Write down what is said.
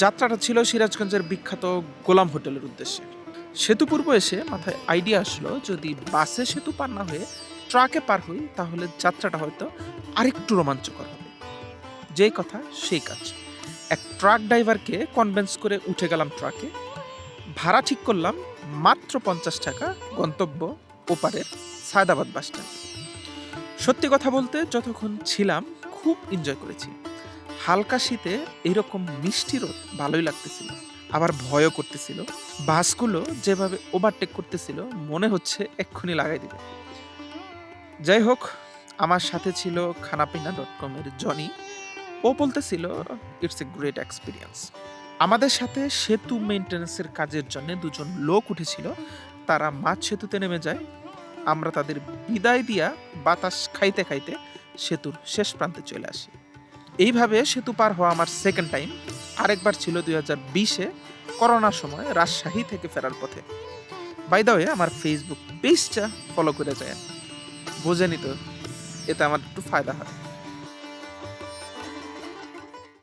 যাত্রাটা ছিল সিরাজগঞ্জের বিখ্যাত গোলাম হোটেলের উদ্দেশ্যে। সেতুপূর্ব এসে মাথায় আইডিয়া আসলো, যদি বাসে সেতু পার না হয়ে ট্রাকে পার হই তাহলে যাত্রাটা হয়তো আরেকটু রোমাঞ্চকর হবে। যেই কথা সেই কাজ। এক ট্রাক ড্রাইভারকে কনভিন্স করে উঠে গেলাম ট্রাকে। ভাড়া ঠিক করলাম মাত্র 50 টাকা, গন্তব্য ওপারের সায়দাবাদ বাস স্ট্যান্ড। সত্যি কথা বলতে যতক্ষণ ছিলাম খুব এনজয় করেছি। হালকা শীতে এরকম মিষ্টি রোদ ভালোই লাগতেছিল, আবার ভয়ও করতেছিল। বাসগুলো যেভাবে ওভারটেক করতেছিল মনে হচ্ছে এক্ষুনি লাগাই দিবে। যাই হোক, আমার সাথে ছিল খানাপিনা.com এর জনি। ও বলতেছিল ইটস এ গ্রেট এক্সপিরিয়েন্স। আমাদের সাথে সেতু মেইনটেন্যান্সের কাজের জন্য দুজন লোক উঠেছিল। তারা মাঝ সেতুতে নেমে যায়। আমরা তাদের বিদায় দিয়া বাতাস খাইতে খাইতে সেতুর শেষ প্রান্তে চলে আসি। এইভাবে সেতু পার হওয়া আমার সেকেন্ড টাইম। আরেকবার ছিল 2020-এ করোনার সময় রাজশাহী থেকে ফেরার পথে। বাই দ্য ওয়ে, আমার ফেসবুক পেজটা ফলো করে যায়, বোঝেনি তো, এতে আমার একটু ফায়দা হয়।